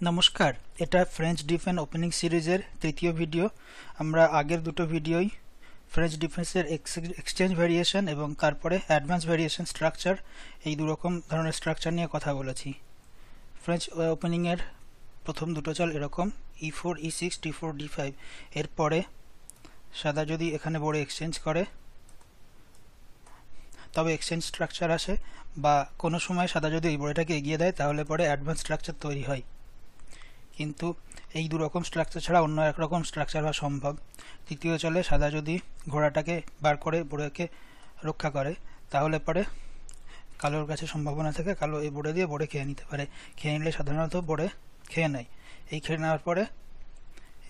নমস্কার, এটা French defence opening সিরিজের তৃতীয় ভিডিও। আমরা আগের দুটো ভিডিওই ফ্রেঞ্চ ডিফেন্সের এক্সচেঞ্জ ভেরিয়েশন এবং তারপরে অ্যাডভান্স ভেরিয়েশন স্ট্রাকচার, এই দুরকম ধরনের স্ট্রাকচার নিয়ে কথা বলেছি। ফ্রেঞ্চ ওপেনিংয়ের প্রথম দুটো চাল এরকম E4 E6 D4 D5। এরপরে সাদা যদি এখানে বোর্ডে এক্সচেঞ্জ করে তবে এক্সচেঞ্জ স্ট্রাকচার আসে, বা কোনো সময় সাদা যদি এই বোর্ডটাকে এগিয়ে দেয় তাহলে পরে অ্যাডভান্স স্ট্রাকচার তৈরি হয়। কিন্তু এই দুরকম স্ট্রাকচার ছাড়া অন্য একরকম স্ট্রাকচার হওয়া সম্ভব। তৃতীয় চলে সাদা যদি ঘোড়াটাকে বার করে বোর্ডকে রক্ষা করে তাহলে পরে কালোর কাছে সম্ভাবনা থাকে কালো এই বোর্ডে দিয়ে বোর্ডে খেয়ে নিতে পারে। খেয়ে নিলে সাধারণত বোর্ডে খেয়ে নেয়। এই খেয়ে নেওয়ার পরে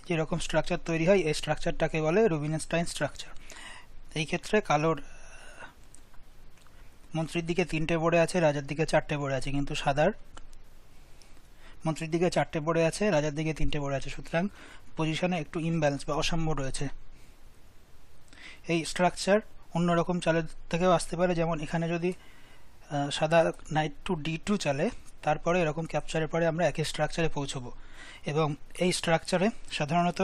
যেরকম স্ট্রাকচার তৈরি হয় এই স্ট্রাকচারটাকে বলে রুবিনস্টাইন স্ট্রাকচার। এই ক্ষেত্রে কালোর মন্ত্রীর দিকে 3টে বোর্ডে আছে, রাজার দিকে 4টে বোর্ডে আছে, কিন্তু সাদার মন্ত্রীর দিকে 4টে বোর্ডে আছে, রাজার দিকে 3টে বোর্ডে আছে। সুতরাং পজিশনে একটু ইমব্যালেন্স বা অসাম্য রয়েছে। এই স্ট্রাকচার অন্যরকম চালের থেকেও আসতে পারে, যেমন এখানে যদি সাদা নাইট টু D2 চালে, তারপরে এরকম ক্যাপচারের পরে আমরা একই স্ট্রাকচারে পৌঁছবো। এবং এই স্ট্রাকচারে সাধারণত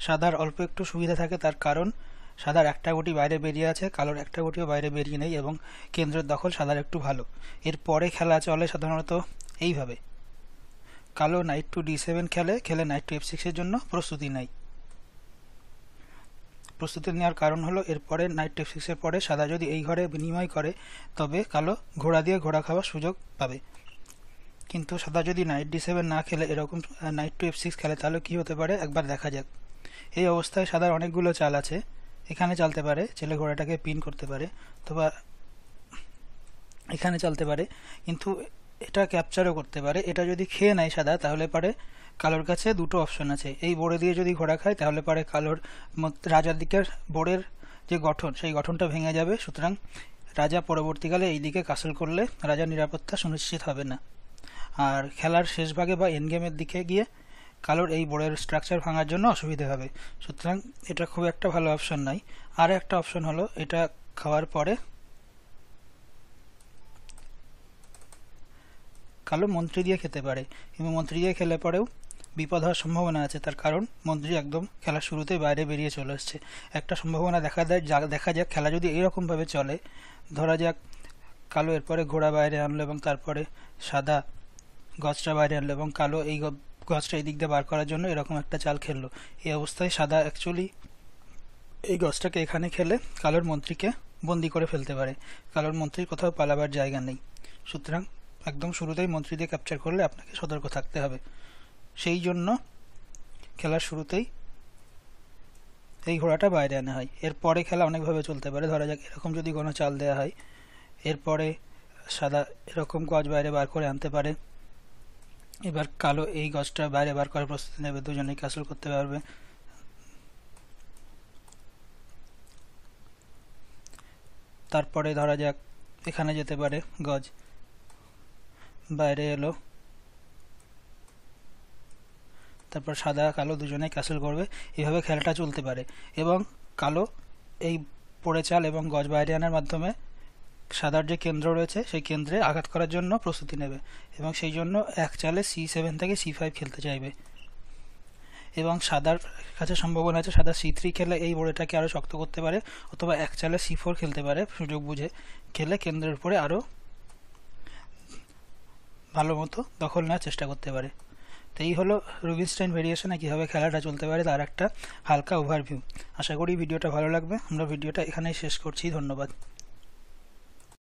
সাদার অল্প একটু সুবিধা থাকে, তার কারণ সাদার একটা গুটি বাইরে বেরিয়ে আছে, কালোর একটা গুটিও বাইরে বেরিয়ে নেই, এবং কেন্দ্রের দখল সাদার একটু ভালো। এরপরে খেলা চলে সাধারণত এইভাবে, কালো নাইট টু D7 খেলে নাইট টু F6 এর জন্য প্রস্তুতি নেয়। প্রস্তুতি নেওয়ার কারণ হলো এরপরে নাইট টু F6 এর পরে সাদা যদি এই ঘরে বিনিময় করে তবে কালো ঘোড়া দিয়ে ঘোড়া খাওয়ার সুযোগ পাবে। কিন্তু সাদা যদি নাইট D7 না খেলে এরকম নাইট টু F6 খেলে তাহলে কি হতে পারে একবার দেখা যাক। এই অবস্থায় সাদার অনেকগুলো চাল আছে, এখানে চালতে পারে, ছেলে ঘোড়াটাকে পিন করতে পারে, অথবা এখানে চালতে পারে, কিন্তু এটা ক্যাপচারও করতে পারে। এটা যদি খেয়ে নেয় সাদা তাহলে পারে কালোর কাছে দুটো অপশন আছে। এই বোর্ডে দিয়ে যদি ঘোড়া খায় তাহলে পারে কালোর রাজার দিকের বোর্ডের যে গঠন সেই গঠনটা ভেঙে যাবে। সুতরাং রাজা পরবর্তীকালে এই দিকে কাসল করলে রাজার নিরাপত্তা সুনিশ্চিত হবে না। আর খেলার শেষ ভাগে বা এন্ড গেমের দিকে গিয়ে কালোর এই বোর্ডের স্ট্রাকচার ভাঙার জন্য অসুবিধা হবে। সুতরাং এটা খুব একটা ভালো অপশন নয়। আর একটা অপশন হলো এটা খাওয়ার পরে কালো মন্ত্রী দিয়ে খেতে পারে, এবং মন্ত্রী দিয়ে খেলে পরেও বিপদ হওয়ার সম্ভাবনা আছে, তার কারণ মন্ত্রী একদম খেলার শুরুতেই বাইরে বেরিয়ে চলে আসছে। একটা সম্ভাবনা দেখা যাক খেলা যদি এইরকমভাবে চলে, ধরা যাক কালো এরপরে ঘোড়া বাইরে আনলো এবং তারপরে সাদা গজটা বাইরে আনলো, এবং কালো এই গজটা এই দিক দিয়ে বার করার জন্য এরকম একটা চাল খেললো। এই অবস্থায় সাদা অ্যাকচুয়ালি এই গজটাকে এখানে খেলে কালোর মন্ত্রীকে বন্দি করে ফেলতে পারে। কালোর মন্ত্রীর কোথাও পালাবার জায়গা নেই। সুতরাং একদম শুরুতেই মন্ত্রী দিয়ে ক্যাপচার করলে আপনাকে সতর্ক থাকতে হবে। সেই জন্য খেলার শুরুতেই এই ঘোড়াটা বাইরে আনা হয়। এরপরে খেলা অনেকভাবে চলতে পারে। ধরা যাক এরকম যদি কোনো চাল দেওয়া হয়, এরপরে সাদা এরকম গজ বাইরে বার করে আনতে পারে। এবার কালো এই গজটা বাইরে বার করার প্রস্তুতি নেবে, দুজনেই ক্যাসল করতে পারবে। তারপরে ধরা যাক এখানে যেতে পারে, গজ বাইরে এলো, তারপর সাদা কালো দুজনে ক্যাসল করবে। এইভাবে খেলাটা চলতে পারে, এবং কালো এই পড়ে চাল এবং গজ বাইরে আনার মাধ্যমে সাদার যে কেন্দ্র রয়েছে সেই কেন্দ্রে আঘাত করার জন্য প্রস্তুতি নেবে, এবং সেই জন্য এক চালে C7 থেকে C5 খেলতে চাইবে। এবং সাদার কাছে সম্ভাবনা আছে সাদা C3 খেলে এই বোর্ডটাকে আরও শক্ত করতে পারে, অথবা এক চালে C4 খেলতে পারে, সুযোগ বুঝে খেলে কেন্দ্রের উপরে আরও ভালো মতো দখল নেওয়ার চেষ্টা করতে পারে। তো এই হলো রুবিনস্টাইন ভেরিয়েশনে কীভাবে খেলাটা চলতে পারে তার একটা হালকা ওভারভিউ। আশা করি ভিডিওটা ভালো লাগবে। আমরা ভিডিওটা এখানেই শেষ করছি। ধন্যবাদ।